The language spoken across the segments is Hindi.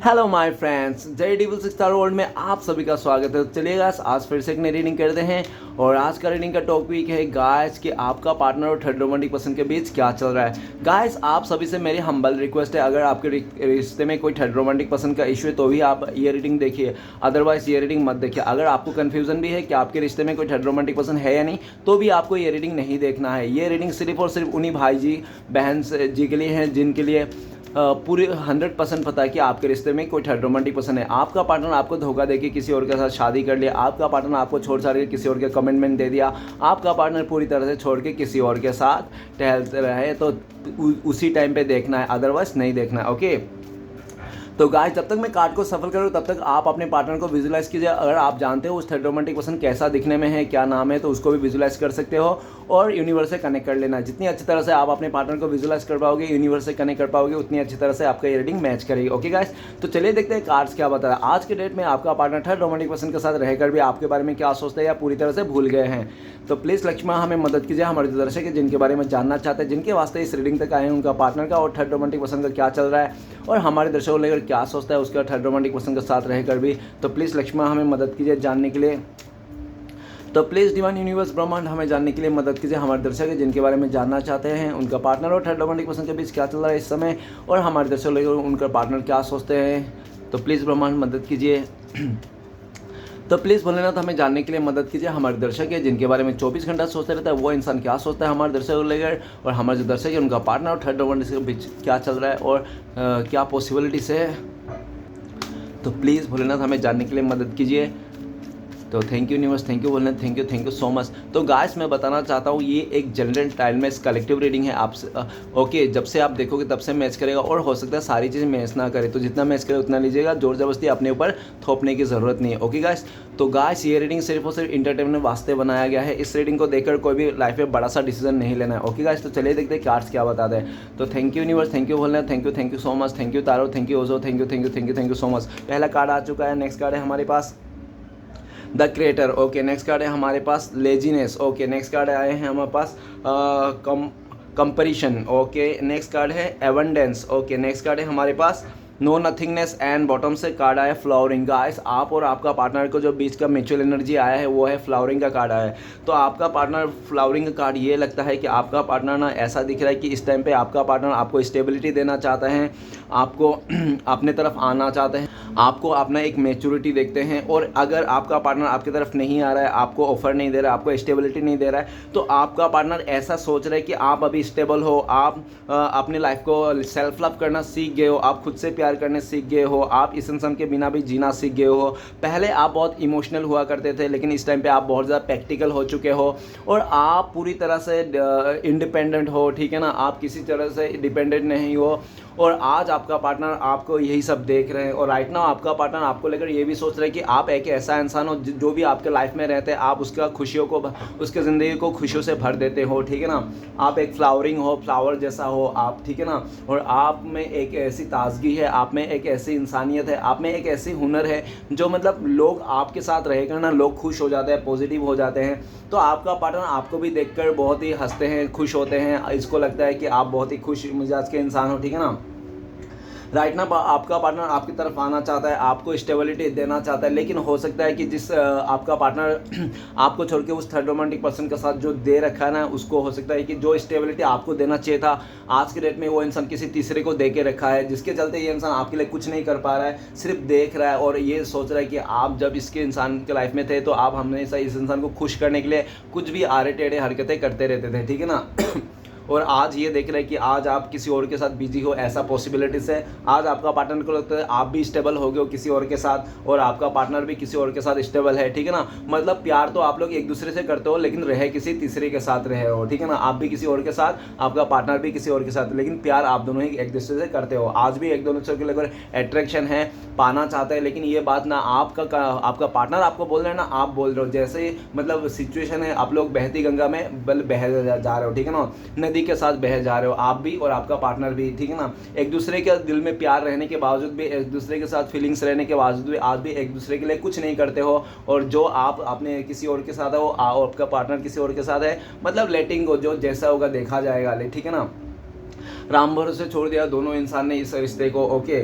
हेलो माय फ्रेंड्स, जय डिविल स्टार वर्ल्ड में आप सभी का स्वागत है। तो चलिए गाइस, आज फिर से एक नई रीडिंग करते हैं और आज का रीडिंग का टॉपिक है गाइस कि आपका पार्टनर और थर्ड रोमांटिक पर्सन के बीच क्या चल रहा है। गाइस, आप सभी से मेरी हम्बल रिक्वेस्ट है, अगर आपके रिश्ते में कोई थर्ड रोमांटिक पर्सन का इशू है तो भी आप ये रीडिंग देखिए, अदरवाइज ये रीडिंग मत देखिए। अगर आपको कन्फ्यूजन भी है कि आपके रिश्ते में कोई थर्ड रोमांटिक पर्सन है या नहीं, तो भी आपको ये रीडिंग नहीं देखना है। ये रीडिंग सिर्फ और सिर्फ उन्हीं भाई जी बहन जी के लिए है जिनके लिए पूरे 100% पता है कि आपके रिश्ते में कोई थर्ड रोमांटिक पर्सन है। आपका पार्टनर आपको धोखा देके किसी और के साथ शादी कर लिया, आपका पार्टनर आपको छोड़ छाड़ के किसी और के कमिटमेंट दे दिया, आपका पार्टनर पूरी तरह से छोड़ के किसी और के साथ टहलते रहे, तो उसी टाइम पे देखना है, अदरवाइज नहीं देखना है। ओके, तो गाइस, जब तक मैं कार्ड को सफल करूँ तब तक आप अपने पार्टनर को विजुलाइज कीजिए। अगर आप जानते हो उस थर्ड रोमांटिक पर्सन कैसा दिखने में है, क्या नाम है, तो उसको भी विजुलाइज कर सकते हो और यूनिवर्स से कनेक्ट कर लेना। जितनी अच्छी तरह से आप अपने पार्टनर को विजुलाइज कर पाओगे, यूनिवर्स से कनेक्ट कर पाओगे, उतनी अच्छी तरह से आपका ये रीडिंग मैच करेगी। ओके गाइस, तो चलिए देखते हैं कार्ड्स क्या बता रहा है। आज के डेट में आपका पार्टनर थर्ड रोमांटिक पर्सन के साथ रहकर भी आपके बारे में क्या सोचते हैं या पूरी तरह से भूल गए हैं। तो प्लीज़ लक्ष्मण हमें मदद कीजिए, हमारे दर्शक है जिनके बारे में जानना चाहते हैं, जिनके वास्ते इस रीडिंग तक आए हैं, उनका पार्टनर का और थर्ड रोमांटिक पर्सन का क्या चल रहा है और हमारे दर्शकों को लेकर क्या सोचता है उसका थर्ड रोमांटिक पर्सन के साथ रहकर भी। तो प्लीज़ लक्ष्मण हमें मदद कीजिए जानने के लिए। तो प्लीज़ डिवाइन यूनिवर्स ब्रह्मांड हमें जानने के लिए मदद कीजिए, हमारे दर्शक है जिनके बारे में जानना चाहते हैं, उनका पार्टनर और थर्ड रोमांटिक पर्सन के बीच क्या चल रहा है इस समय और हमारे दर्शकों को लेकर उनका पार्टनर क्या सोचते हैं। तो प्लीज़ ब्रह्मांड मदद कीजिए। तो प्लीज़ भोलेनाथ हमें जानने के लिए मदद कीजिए, हमारे दर्शक है जिनके बारे में 24 घंटा सोचते रहता है वो इंसान क्या सोचता है हमारे दर्शकों को लेकर, और हमारे जो दर्शक है उनका पार्टनर और थर्ड रोमांटिक के बीच क्या चल रहा है और क्या पॉसिबिलिटीज़ है। तो प्लीज़ भोलेनाथ हमें जानने के लिए मदद कीजिए। तो thank you universe, thank you Bholenath, thank you so much. तो गाइस, मैं बताना चाहता हूँ ये एक जनरल टाइम में कलेक्टिव रीडिंग है आपसे। ओके, जब से आप देखोगे तब से मैच करेगा और हो सकता है सारी चीज़ें मैच ना करे, तो जितना मैच करे उतना लीजिएगा, जोर जबरदस्ती अपने ऊपर थोपने की ज़रूरत नहीं है। ओके गाइस, तो गाइस ये रीडिंग सिर्फ और सिर्फ इंटरटेनमेंट वास्ते बनाया गया है। इस रीडिंग को देखकर कोई भी लाइफ में बड़ा सा डिसीजन नहीं लेना है। ओके गाइस, तो चलिए देखते हैं कार्ड्स क्या बताते हैं। तो thank you universe, thank you Bholenath, thank you so much, thank you tarot, thank you ओजो, थैंक यू सो मच। पहला कार्ड आ चुका है। नेक्स्ट कार्ड है हमारे पास the creator. Okay, next card है हमारे पास लेजीनेस। ओके, नेक्स्ट कार्ड आए हैं हमारे पास कंपैरिजन। ओके, नेक्स्ट कार्ड है एबंडेंस। ओके, नेक्स्ट कार्ड है हमारे पास नो नथिंगनेस एंड बॉटम से कार्ड आया फ्लावरिंग। गाइस, आप और आपका पार्टनर को जो बीच का म्यूचुअल एनर्जी आया है वो है फ्लावरिंग का कार्ड आया है। तो आपका पार्टनर फ्लावरिंग का कार्ड ये लगता है कि आपका पार्टनर ना ऐसा दिख रहा है कि इस टाइम पे आपका पार्टनर आपको स्टेबिलिटी देना चाहता है, आपको अपने तरफ आना चाहते हैं, आपको अपना एक मैच्योरिटी देखते हैं। और अगर आपका पार्टनर आपकी तरफ नहीं आ रहा है, आपको ऑफर नहीं दे रहा है, आपको स्टेबिलिटी नहीं दे रहा है, तो आपका पार्टनर ऐसा सोच रहा है कि आप अभी स्टेबल हो, आप अपनी लाइफ को सेल्फ लव करना सीख गए हो, आप खुद से प्यार करने सीख गए हो, आप इस इंसान के बिना भी जीना सीख गए हो। पहले आप बहुत इमोशनल हुआ करते थे, लेकिन इस टाइम पे आप बहुत ज़्यादा प्रैक्टिकल हो चुके हो और आप पूरी तरह से इंडिपेंडेंट हो। ठीक है ना, आप किसी तरह से डिपेंडेंट नहीं हो और आज आपका पार्टनर आपको यही सब देख रहे हैं। और राइट नाउ आपका पार्टनर आपको लेकर ये भी सोच रहे हैं कि आप एक ऐसा इंसान हो जो भी आपके लाइफ में रहते हैं, आप उसका खुशियों को, उसके ज़िंदगी को खुशियों से भर देते हो। ठीक है ना, आप एक फ्लावरिंग हो, फ्लावर जैसा हो आप। ठीक है ना, और आप में एक ऐसी ताजगी है, आप में एक ऐसी इंसानियत है, आप में एक ऐसी हुनर है जो मतलब लोग आपके साथ रहकर ना लोग खुश हो जाते हैं, पॉजिटिव हो जाते हैं। तो आपका पार्टनर आपको भी देखकर बहुत ही हंसते हैं, खुश होते हैं, इसको लगता है कि आप बहुत ही खुश मिजाज के इंसान हो। ठीक है ना, राइट ना, आपका पार्टनर आपकी तरफ आना चाहता है, आपको स्टेबिलिटी देना चाहता है, लेकिन हो सकता है कि जिस आपका पार्टनर आपको छोड़ के उस थर्ड रोमांटिक पर्सन के साथ जो दे रखा है ना, उसको हो सकता है कि जो स्टेबिलिटी आपको देना चाहिए था आज के डेट में वो इंसान किसी तीसरे को दे के रखा है, जिसके चलते ये इंसान आपके लिए कुछ नहीं कर पा रहा है, सिर्फ देख रहा है और ये सोच रहा है कि आप जब इसके इंसान के लाइफ में थे तो आप हमेशा इस इंसान को खुश करने के लिए कुछ भी आड़े टेढ़े हरकतें करते रहते थे। ठीक है ना, और आज ये देख रहे हैं कि आज आप किसी और के साथ बिजी हो, ऐसा पॉसिबिलिटीज़ है। आज आपका पार्टनर को लगता है आप भी स्टेबल हो गए हो किसी और के साथ और आपका पार्टनर भी किसी और के साथ स्टेबल है। ठीक है ना, मतलब प्यार तो आप लोग एक दूसरे से करते हो लेकिन रहे किसी तीसरे के साथ रहे हो। ठीक है ना, आप भी किसी और के साथ, आपका पार्टनर भी किसी और के साथ, लेकिन प्यार आप दोनों ही एक दूसरे से करते हो। आज भी एक दूसरे के लेकर अट्रैक्शन है, पाना चाहते हैं, लेकिन ये बात ना आपका पार्टनर आपको बोल रहे हैं ना आप बोल रहे हो। जैसे मतलब सिचुएशन है, आप लोग बहती गंगा में बह जा रहे हो। ठीक है ना, नदी के साथ बह जा रहे हो आप भी और आपका पार्टनर भी। ठीक है ना, एक दूसरे के दिल में प्यार रहने के बावजूद भी, एक दूसरे के साथ फीलिंग्स रहने के बावजूद भी आज भी एक दूसरे के लिए कुछ नहीं करते हो। और जो आप अपने किसी और के साथ है वो आपका पार्टनर किसी और के साथ है, मतलब लेटिंग गो, जो जैसा होगा देखा जाएगा। ठीक है ना, राम भरोसे छोड़ दिया दोनों इंसान ने इस रिश्ते को, ओके।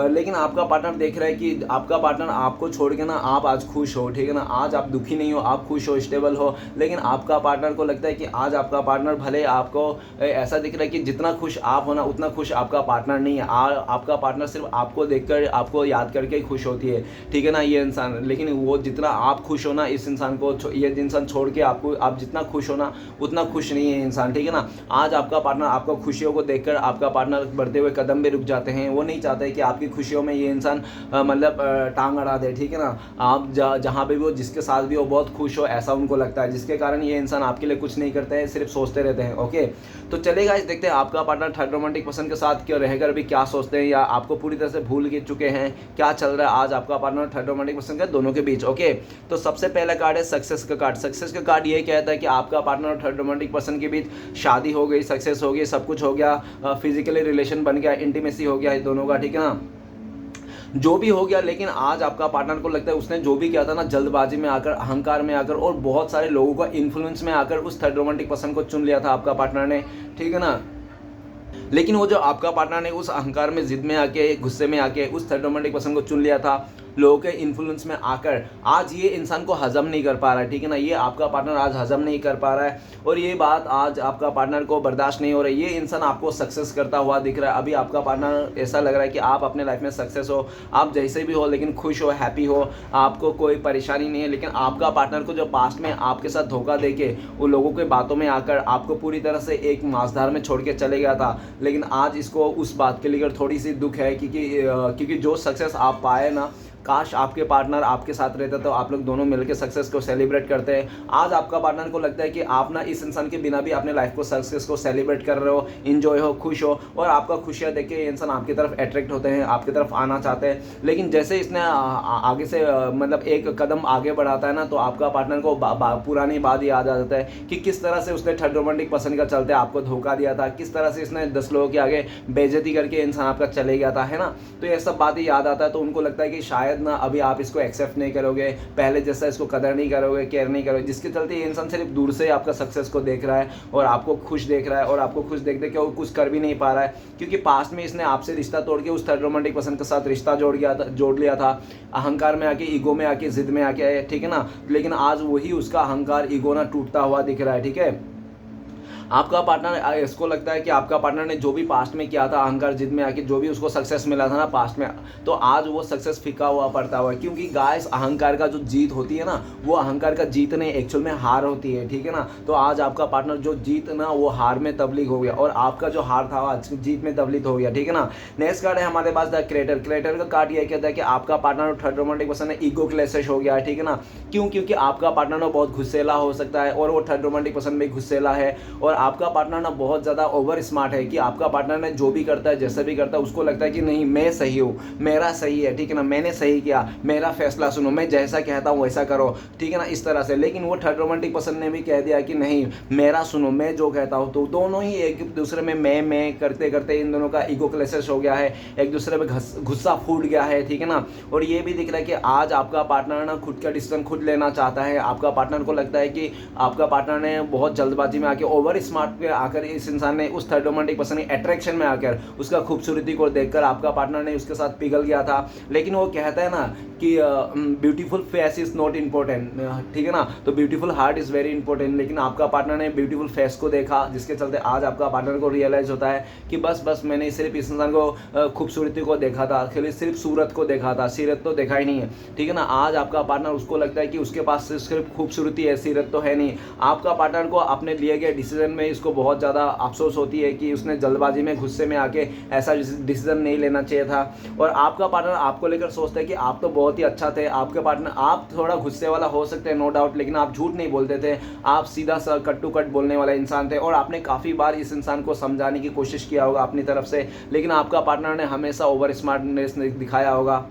लेकिन आपका पार्टनर देख रहा है कि आपका पार्टनर आपको छोड़ के ना आप आज खुश हो, ठीक है ना, आज आप दुखी नहीं हो, आप खुश हो, स्टेबल हो। लेकिन आपका पार्टनर को लगता है कि आज आपका पार्टनर भले आपको ऐसा दिख रहा है कि जितना खुश आप हो ना उतना खुश आपका पार्टनर नहीं है। आपका पार्टनर सिर्फ आपको देखकर, आपको याद करके ही खुश होती है, ठीक है ना, ये इंसान। लेकिन वो जितना आप खुश हो ना इस इंसान को, ये इंसान छोड़ के आपको, आप जितना खुश हो ना उतना खुश नहीं है इंसान, ठीक है ना। आज आपका पार्टनर आपको खुशियों को देखकर आपका पार्टनर बढ़ते हुए कदम भी रुक जाते हैं। वो नहीं चाहते कि आपकी खुशियों में ये इंसान मतलब टांग अड़ा दे, ठीक है ना। आप जहाँ पे भी हो, जिसके साथ भी हो, बहुत खुश हो ऐसा उनको लगता है, जिसके कारण ये इंसान आपके लिए कुछ नहीं करते हैं, सिर्फ सोचते रहते हैं, ओके। तो चलेगा, इस देखते हैं आपका पार्टनर थर्ड रोमांटिक पर्सन के साथ क्यों रहकर भी क्या सोचते हैं, या आपको पूरी तरह से भूल के चुके हैं, क्या चल रहा है आज आपका पार्टनर थर्ड रोमांटिक पर्सन के दोनों के बीच, ओके। तो सबसे पहला कार्ड है सक्सेस का कार्ड। सक्सेस का कार्ड ये कहता है कि आपका पार्टनर और थर्ड रोमांटिक पर्सन के बीच शादी हो गई, सक्सेस हो गई, सब कुछ हो गया, फिजिकली रिलेशन बन गया, इंटीमेसी हो गया दोनों का, ठीक है ना, जो भी हो गया। लेकिन आज आपका पार्टनर को लगता है उसने जो भी किया था ना, जल्दबाजी में आकर, अहंकार में आकर और बहुत सारे लोगों का इन्फ्लुएंस में आकर उस थर्ड रोमांटिक पर्सन को चुन लिया था आपका पार्टनर ने, ठीक है ना। लेकिन वो जो आपका पार्टनर ने उस अहंकार में, जिद में आके, गुस्से में आके उस थर्ड रोमांटिक पर्सन को चुन लिया था, लोगों के इन्फ्लुएंस में आकर आज ये इंसान को हजम नहीं कर पा रहा है, ठीक है ना। ये आपका पार्टनर आज हजम नहीं कर पा रहा है और ये बात आज आपका पार्टनर को बर्दाश्त नहीं हो रही। ये इंसान आपको सक्सेस करता हुआ दिख रहा है। अभी आपका पार्टनर ऐसा लग रहा है कि आप अपने लाइफ में सक्सेस हो, आप जैसे भी हो, लेकिन खुश हो, हैप्पी हो, आपको कोई परेशानी नहीं है। लेकिन आपका पार्टनर को जो पास्ट में आपके साथ धोखा दे के, उन लोगों के बातों में आकर आपको पूरी तरह से एक मांसधार में छोड़ के चले गया था, लेकिन आज इसको उस बात के लिए थोड़ी सी दुख है, क्योंकि जो सक्सेस आप पाए ना, काश आपके पार्टनर आपके साथ रहता तो आप लोग दोनों मिलकर सक्सेस को सेलिब्रेट करते हैं। आज आपका पार्टनर को लगता है कि आप ना इस इंसान के बिना भी अपने लाइफ को, सक्सेस को सेलिब्रेट कर रहे हो, इंजॉय हो, खुश हो, और आपका खुशियाँ देख के ये इंसान आपकी तरफ अट्रैक्ट होते हैं, आपकी तरफ आना चाहते हैं। लेकिन जैसे इसने आगे से मतलब एक कदम आगे बढ़ाता है ना, तो आपका पार्टनर को पुरानी बात याद आ जाता है कि किस तरह से उसने थर्ड रोमांटिक पर्सन का चलते आपको धोखा दिया था, किस तरह से इसने 10 लोगों के आगे बेइज्जती करके इंसान आपका चले गया था, है ना। तो ये सब बातें याद आता है, तो उनको लगता है कि शायद ना अभी आप इसको एक्सेप्ट नहीं करोगे, पहले जैसा इसको कदर नहीं करोगे, केयर नहीं करोगे, जिसके चलते ये इंसान सिर्फ दूर से आपका सक्सेस को देख रहा है और आपको खुश देख रहा है, और आपको खुश देख के वो कुछ कर भी नहीं पा रहा है, क्योंकि पास्ट में इसने आपसे रिश्ता तोड़ के उस थर्ड रोमांटिक पर्सन के साथ रिश्ता जोड़ लिया था, अहंकार में आके, ईगो में आके, जिद में आके, ठीक है ना। लेकिन आज वही उसका अहंकार, ईगो ना टूटता हुआ दिख रहा है, ठीक है। आपका पार्टनर, इसको लगता है कि आपका पार्टनर ने जो भी पास्ट में किया था, अहंकार, जिद में आके जो भी उसको सक्सेस मिला था ना पास्ट में, तो आज वो सक्सेस फीका हुआ पड़ता हुआ है, क्योंकि गाइस अहंकार का जो जीत होती है ना, वो अहंकार का जीत नहीं, एक्चुअल में हार होती है, ठीक है ना। तो आज आपका पार्टनर जो जीत ना, वो हार में तब्दील हो गया, और आपका जो हार था आज जीत में तब्दील हो गया, ठीक है ना। नेक्स्ट कार्ड है हमारे पास द क्रिएटर। क्रिएटर का कार्ड ये कहता है कि आपका पार्टनर और थर्ड रोमांटिक पर्सन है ईगो क्लैश हो गया है, ठीक है ना। क्यों? क्योंकि आपका पार्टनर बहुत गुस्सेला हो सकता है और वो थर्ड रोमांटिक पर्सन भी गुस्सेला है, और आपका पार्टनर ना बहुत ज़्यादा ओवर स्मार्ट है कि आपका पार्टनर ने जो भी करता है, जैसे भी करता है, उसको लगता है कि नहीं मैं सही हूँ, मेरा सही है, ठीक है ना, मैंने सही किया, मेरा फैसला सुनो, मैं जैसा कहता हूँ वैसा करो, ठीक है ना, इस तरह से। लेकिन वो थर्ड रोमांटिक पर्सन ने भी कह दिया कि नहीं मेरा सुनो, मैं जो कहता हूँ। तो दोनों ही एक दूसरे में मैं करते करते इन दोनों का ईगो क्लैश हो गया है, एक दूसरे में गुस्सा फूट गया है, ठीक है ना। और ये भी दिख रहा है कि आज आपका पार्टनर ना खुद का डिसीजन खुद लेना चाहता है। आपका पार्टनर को लगता है कि आपका पार्टनर ने बहुत जल्दबाजी में आके, ओवर स्मार्ट पे आकर, इस इंसान ने उस थर्ड रोमांटिक पर्सन की अट्रैक्शन में आकर, उसका खूबसूरती को देखकर आपका पार्टनर ने उसके साथ पिघल गया था। लेकिन वो कहता है ना कि beautiful face is not important, ठीक है ना, तो beautiful heart is very important. लेकिन आपका पार्टनर ने ब्यूटीफुल फेस को देखा, जिसके चलते आज आपका पार्टनर को रियलाइज होता है कि बस मैंने सिर्फ इस इंसान को खूबसूरती को देखा था, सिर्फ सूरत को देखा था, सीरत तो देखा ही नहीं है, ठीक है ना। आज आपका पार्टनर, उसको लगता है कि उसके पास सिर्फ खूबसूरती है, सीरत तो है नहीं। आपका पार्टनर को अपने लिए गए डिसीजन में इसको बहुत ज़्यादा अफसोस होती है कि उसने जल्दबाजी में, गुस्से में आके ऐसा डिसीजन नहीं लेना चाहिए था। और आपका पार्टनर आपको लेकर सोचता है कि आप तो बहुत ही अच्छा थे, आपके पार्टनर, आप थोड़ा गुस्से वाला हो सकते हैं नो डाउट, लेकिन आप झूठ नहीं बोलते थे, आप सीधा सा कट टू कट बोलने वाला इंसान थे, और आपने काफ़ी बार इस इंसान को समझाने की कोशिश किया होगा अपनी तरफ से, लेकिन आपका पार्टनर ने हमेशा ओवर स्मार्टनेस दिखाया होगा।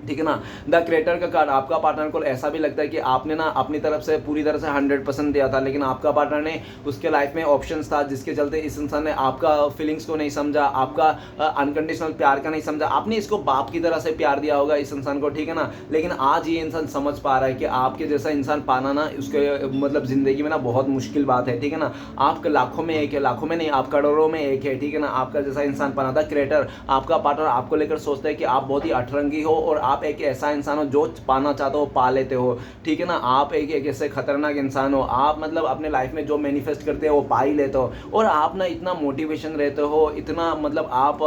ठीक है ना। द क्रिएटर का कार्ड, आपका पार्टनर को ऐसा भी लगता है कि आपने ना अपनी तरफ से पूरी तरह से 100% दिया था, लेकिन आपका पार्टनर ने उसके लाइफ में ऑप्शंस था जिसके चलते इस इंसान ने आपका फीलिंग्स को नहीं समझा, आपका अनकंडीशनल प्यार का नहीं समझा। आपने इसको बाप की तरह से प्यार दिया होगा इस इंसान को, ठीक है ना। लेकिन आज ये इंसान समझ पा रहा है कि आपके जैसा इंसान पाना ना उसके मतलब ज़िंदगी में ना बहुत मुश्किल बात है, ठीक है ना। आप लाखों में एक है, लाखों में नहीं, आप करोड़ों में एक है, ठीक है ना। आपका जैसा इंसान पाना था क्रिएटर, आपका पार्टनर आपको लेकर सोचता है कि आप बहुत ही अठरंगी हो और आप एक ऐसा इंसान हो जो पाना चाहते हो पा लेते हो, ठीक है ना। आप एक ऐसे खतरनाक इंसान हो, आप मतलब अपने लाइफ में जो मैनिफेस्ट करते हो वो पा ही लेते हो। और आप ना इतना मोटिवेशन रहते हो, इतना मतलब आप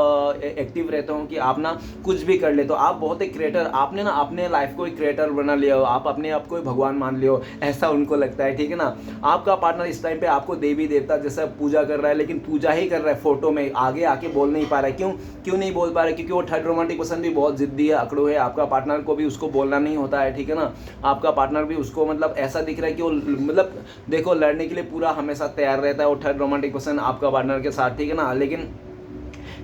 एक्टिव रहते हो कि आप ना कुछ भी कर लेते हो। आप बहुत एक क्रिएटर, आपने ना अपने लाइफ को एक क्रिएटर बना लिया हो, आप अपने आप को भगवान मान लियो, ऐसा उनको लगता है, ठीक है ना। आपका पार्टनर इस टाइम पे आपको देवी देवता जैसा पूजा कर रहा है, लेकिन पूजा ही कर रहा है फोटो में, आगे आके बोल नहीं पा रहा है। क्यों नहीं बोल पा रहा है? क्योंकि वो थर्ड रोमांटिक पर्सन भी बहुत जिद्दी है, अकड़ू है। आपका पार्टनर को भी उसको बोलना नहीं होता है, ठीक है ना। आपका पार्टनर भी उसको मतलब ऐसा दिख रहा है कि वो मतलब देखो लड़ने के लिए पूरा हमेशा तैयार रहता है वो थर्ड रोमांटिक पर्सन आपका पार्टनर के साथ, ठीक है ना। लेकिन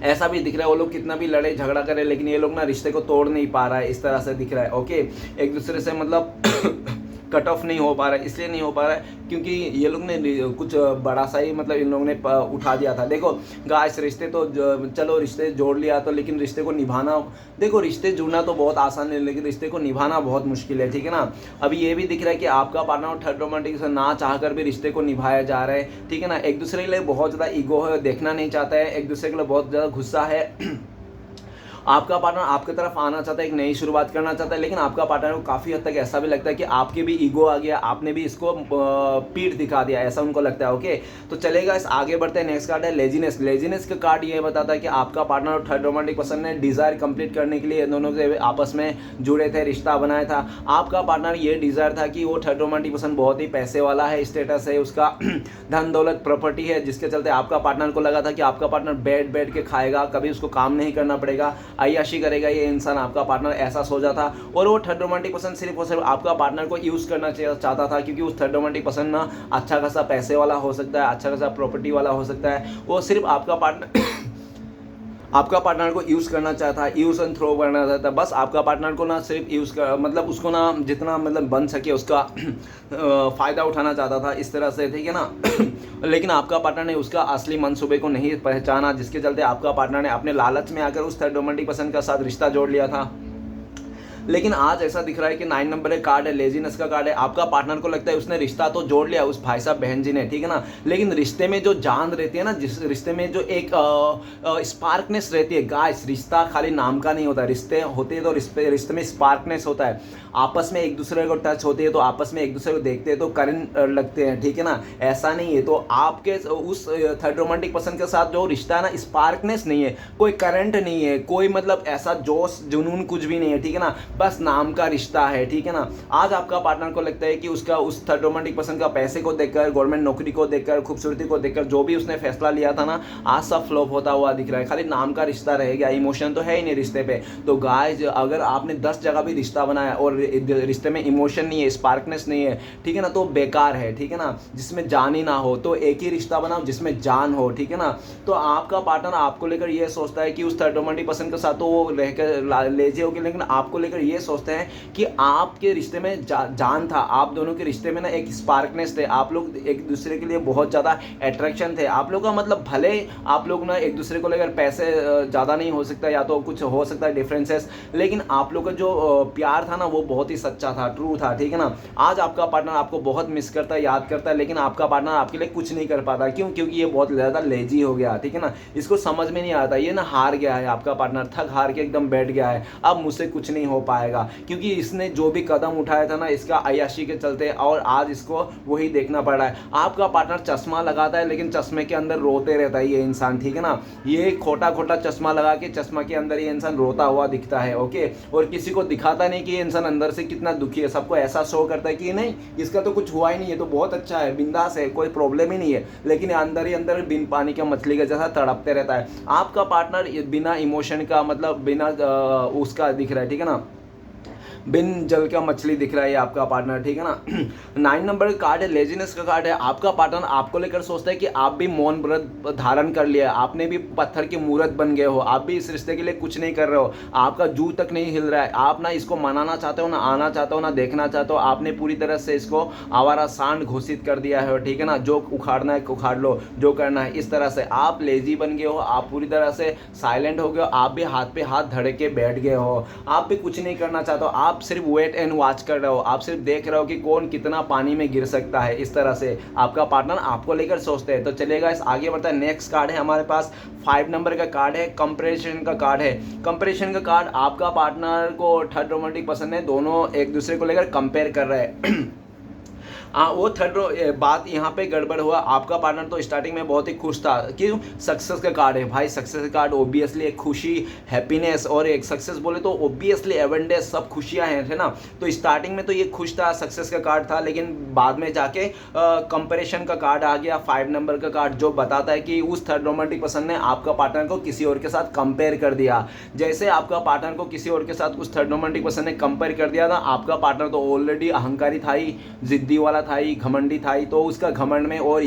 ऐसा भी दिख रहा है वो लोग कितना भी लड़े झगड़ा करे, लेकिन ये लोग ना रिश्ते को तोड़ नहीं पा रहा है, इस तरह से दिख रहा है। ओके, एक दूसरे से मतलब कट ऑफ नहीं हो पा रहा है। इसलिए नहीं हो पा रहा है क्योंकि ये लोग ने कुछ बड़ा सा ही मतलब इन लोगों ने उठा दिया था। देखो गाइस, रिश्ते तो चलो रिश्ते जोड़ लिया तो, लेकिन रिश्ते को निभाना, देखो रिश्ते जुड़ना तो बहुत आसान है, लेकिन रिश्ते को निभाना बहुत मुश्किल है, ठीक है ना। अभी ये भी दिख रहा है कि आपका पार्टनर थर्ड रोमांटिक से ना चाह कर भी रिश्ते को निभाया जा रहा है, ठीक है ना। एक दूसरे के लिए बहुत ज़्यादा ईगो है, देखना नहीं चाहता है, एक दूसरे के लिए बहुत ज़्यादा गुस्सा है। आपका पार्टनर आपकी तरफ आना चाहता है, एक नई शुरुआत करना चाहता है, लेकिन आपका पार्टनर को काफ़ी हद तक ऐसा भी लगता है कि आपके भी ईगो आ गया, आपने भी इसको पीठ दिखा दिया, ऐसा उनको लगता है। ओके, तो चलेगा, इस आगे बढ़ते हैं। नेक्स्ट कार्ड है लेजीनेस। लेजीनेस का कार्ड ये बताता है कि आपका पार्टनर और थर्ड रोमांटिक पर्सन ने डिज़ायर कंप्लीट करने के लिए दोनों के आपस में जुड़े थे, रिश्ता बनाया था। आपका पार्टनर ये डिज़ायर था कि वो थर्ड रोमांटिक पर्सन बहुत ही पैसे वाला है, स्टेटस है उसका, धन दौलत प्रॉपर्टी है, जिसके चलते आपका पार्टनर को लगा था कि आपका पार्टनर बैठ के खाएगा, कभी उसको काम नहीं करना पड़ेगा, अय्याशी करेगा ये इंसान। आपका पार्टनर ऐसा सोचा था, और वो थर्ड रोमांटिक पर्सन सिर्फ और सिर्फ आपका पार्टनर को यूज़ करना चाहता था, क्योंकि उस थर्ड रोमांटिक पर्सन ना अच्छा खासा पैसे वाला हो सकता है, अच्छा खासा प्रॉपर्टी वाला हो सकता है। वो सिर्फ आपका पार्टनर आपका पार्टनर को यूज़ करना चाहता है, यूज़ एंड थ्रो करना चाहता है। बस आपका पार्टनर को ना सिर्फ यूज़ कर मतलब उसको ना जितना मतलब बन सके उसका फ़ायदा उठाना चाहता था, इस तरह से, ठीक है ना। लेकिन आपका पार्टनर ने उसका असली मंसूबे को नहीं पहचाना, जिसके चलते आपका पार्टनर ने अपने लालच में आकर उस थर्ड रोमांटिक पर्सन के साथ रिश्ता जोड़ लिया था। लेकिन आज ऐसा दिख रहा है कि 9 नंबर का कार्ड है, लेजीनेस का कार्ड है। आपका पार्टनर को लगता है उसने रिश्ता तो जोड़ लिया उस भाई साहब बहन जी ने, ठीक है ना, लेकिन रिश्ते में जो जान रहती है ना, जिस रिश्ते में जो एक स्पार्कनेस रहती है गाइस, रिश्ता खाली नाम का नहीं होता, रिश्ते होते हैं तो रिश्ते में स्पार्कनेस होता है। आपस में एक दूसरे को टच होते हैं तो आपस में एक दूसरे को देखते हैं तो करंट लगते हैं, ठीक है ना, ऐसा नहीं है। तो आपके उस थर्ड रोमांटिक पर्सन के साथ जो रिश्ता है ना, स्पार्कनेस नहीं है, कोई करंट नहीं है, कोई मतलब ऐसा जोश जुनून कुछ भी नहीं है, ठीक है ना, बस नाम का रिश्ता है, ठीक है ना। आज आपका पार्टनर को लगता है कि उसका उस थर्ड रोमांटिक पर्सन का पैसे को देखकर, गवर्नमेंट नौकरी को देखकर, खूबसूरती को देखकर जो भी उसने फैसला लिया था ना, आज सब फ्लॉप होता हुआ दिख रहा है। खाली नाम का रिश्ता रह गया, इमोशन तो है ही नहीं रिश्ते पे। तो गाइस, अगर आपने 10 जगह भी रिश्ता बनाया और रिश्ते में इमोशन नहीं है, स्पार्कनेस नहीं है, ठीक है ना, तो बेकार है, ठीक है ना। जिसमें जान ही ना हो तो एक ही रिश्ता बनाओ जिसमें जान हो, ठीक है ना। तो आपका पार्टनर आपको लेकर ये सोचता है कि उस थर्ड रोमांटिक पर्सन के साथ तो वो रहकर लेजे होगी, लेकिन आपको लेकर ये सोचते हैं कि आपके रिश्ते में जान था, आप दोनों के रिश्ते में ना एक स्पार्कनेस थे, आप लोग एक दूसरे के लिए बहुत ज़्यादा अट्रैक्शन थे। आप लोग का मतलब भले आप लोग ना एक दूसरे को लेकर पैसे ज़्यादा नहीं हो सकता, या तो कुछ हो सकता है डिफरेंसेस, लेकिन आप लोग का जो प्यार था ना वो बहुत ही सच्चा था, ट्रू था, ठीक है ना। आज आपका पार्टनर आपको बहुत मिस करता है, याद करता है, लेकिन आपका पार्टनर आपके लिए कुछ नहीं कर पाता। क्यों? क्योंकि ये बहुत ज़्यादा लेजी हो गया, ठीक है ना। इसको समझ में नहीं आता, ये ना हार गया है, आपका पार्टनर थक हार के एकदम बैठ गया है, अब मुझसे कुछ नहीं हो पाएगा, क्योंकि इसने जो भी कदम उठाया था ना इसका अय्याशी के चलते, और आज इसको वही देखना पड़ रहा है। आपका पार्टनर चश्मा लगाता है, लेकिन चश्मे के अंदर रोते रहता है ये इंसान, ठीक है ना। ये खोटा खोटा चश्मा लगा के चश्मा के अंदर ये इंसान रोता हुआ दिखता है, ओके, और किसी को दिखाता नहीं कि ये इंसान अंदर से कितना दुखी है। सबको ऐसा शो करता है कि नहीं, इसका तो कुछ हुआ ही नहीं है, तो बहुत अच्छा है, बिंदास है, कोई प्रॉब्लम ही नहीं है, लेकिन अंदर ही अंदर बिन पानी के मछली के जैसा तड़पते रहता है। आपका पार्टनर बिना इमोशन का मतलब बिना उसका दिख रहा है, ठीक है ना। बिन जल का मछली दिख रहा है ये आपका पार्टनर, ठीक है ना। 9 नंबर का कार्ड है लेजीनेस का कार्ड है। आपका पार्टनर आपको लेकर सोचता है कि आप भी मौन व्रत धारण कर लिया, आपने भी पत्थर की मूर्त बन गए हो, आप भी इस रिश्ते के लिए कुछ नहीं कर रहे हो, आपका जू तक नहीं हिल रहा है, आप ना इसको मनाना चाहते हो, ना आना चाहते हो, ना देखना चाहते हो, आपने पूरी तरह से इसको आवारा सांड घोषित कर दिया है, ठीक है ना। जो उखाड़ना है उखाड़ लो, जो करना है, इस तरह से आप लेजी बन गए हो, आप पूरी तरह से साइलेंट हो गए हो, आप भी हाथ पे हाथ धड़ के बैठ गए हो, आप भी कुछ नहीं करना चाहते हो, आप सिर्फ वेट एंड वॉच कर रहे हो, आप सिर्फ देख रहे हो कि कौन कितना पानी में गिर सकता है। इस तरह से आपका पार्टनर आपको लेकर सोचते हैं। तो चलिएगा इस आगे बढ़ता है। नेक्स्ट कार्ड है हमारे पास 5 नंबर का कार्ड है, कंपैरिजन का कार्ड है। कंपैरिजन का कार्ड, आपका पार्टनर को थर्ड रोमांटिक पसंद है, दोनों एक दूसरे को लेकर कंपेयर कर रहे हैं। वो थर्ड बात यहाँ पे गड़बड़ हुआ। आपका पार्टनर तो स्टार्टिंग में बहुत ही खुश था, क्यों, सक्सेस का कार्ड है भाई। सक्सेस का कार्ड ओबियसली एक खुशी, हैप्पीनेस, और एक सक्सेस बोले तो ओबियसली एवेंडेस, सब खुशियाँ हैं, है ना। तो स्टार्टिंग में तो ये खुश था, सक्सेस का कार्ड था, लेकिन बाद में जाके कंपैरिजन का कार्ड आ गया, 5 नंबर का कार्ड, जो बताता है कि उस थर्ड रोमांटिक पर्सन ने आपका पार्टनर को किसी और के साथ कंपेयर कर दिया। जैसे आपका पार्टनर को किसी और के साथ उस थर्ड रोमांटिक पर्सन ने कंपेयर कर दिया था, आपका पार्टनर तो ऑलरेडी अहंकारी था ही, जिद्दी वाला था ही, घमंडी था ही, तो उसका घमंड में और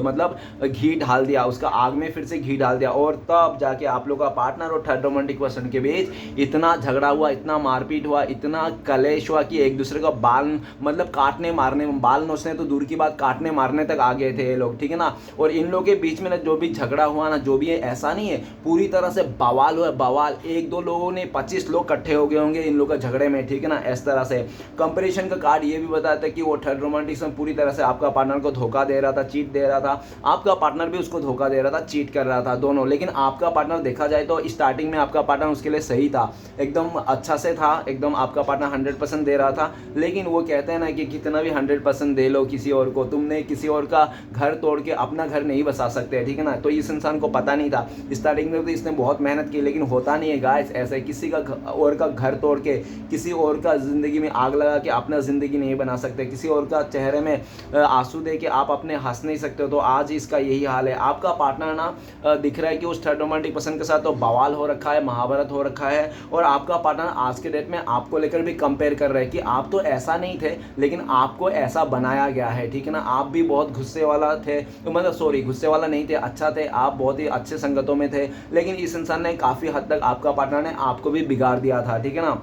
मतलब घी डाल दिया, उसका आग में फिर से घी डाल दिया, और तब जाके आप लोग का पार्टनर और थर्ड रोमांटिक पर्सन के बीच इतना झगड़ा हुआ, इतना मारपीट हुआ, इतना कलेश हुआ कि एक दूसरे का बाल मतलब काटने मारने, बाल नोचने तो दूर की बात, काटने मारने तक आ गए थे ये लोग, ठीक है ना। और इन लोगों के बीच में ना जो भी झगड़ा हुआ ना, जो भी है, ऐसा नहीं है, पूरी तरह से बवाल हुआ, बवाल। 1-2 लोगों ने 25 लोग इकट्ठे हो गए होंगे इन लोगों का झगड़े में, ठीक है ना। इस तरह से कंपैरिजन का कार्ड ये भी बताता है कि वो थर्ड रोमांटिक पूरी तरह से आपका पार्टनर को धोखा दे रहा था, चीट दे रहा था, आपका पार्टनर भी उसको धोखा दे रहा था, चीट कर रहा था, दोनों। लेकिन आपका पार्टनर देखा जाए तो स्टार्टिंग में आपका पार्टनर उसके लिए सही था, एकदम अच्छा से था, एकदम आपका पार्टनर 100% दे रहा था। लेकिन वो कहते हैं ना कि कितना भी 100% दे लो किसी और को, तुमने किसी और का घर तोड़ के अपना घर नहीं बसा सकते, ठीक है ना। तो इस इंसान को पता नहीं था, स्टार्टिंग में तो इसने बहुत मेहनत की, लेकिन होता नहीं है गाइस ऐसे, किसी का और का घर तोड़ के किसी और का जिंदगी में आग लगा के अपना जिंदगी नहीं बना सकते, किसी और का चेहरे में आंसू दे के आप अपने हंस नहीं सकते हो। तो आज इसका यही हाल है। आपका पार्टनर ना दिख रहा है कि उस थर्ड रोमांटिक पर्सन के साथ तो बवाल हो रखा है, महाभारत हो रखा है, और आपका पार्टनर आज के डेट में आपको लेकर भी कंपेयर कर रहा है कि आप तो ऐसा नहीं थे, लेकिन आपको ऐसा बनाया गया है, ठीक है ना। आप भी बहुत गुस्से वाला थे, मतलब सॉरी, गुस्से वाला नहीं थे, अच्छा थे, आप बहुत ही अच्छे संगतों में थे, लेकिन इस इंसान ने काफ़ी हद तक, आपका पार्टनर ने आपको भी बिगाड़ दिया था, ठीक है ना।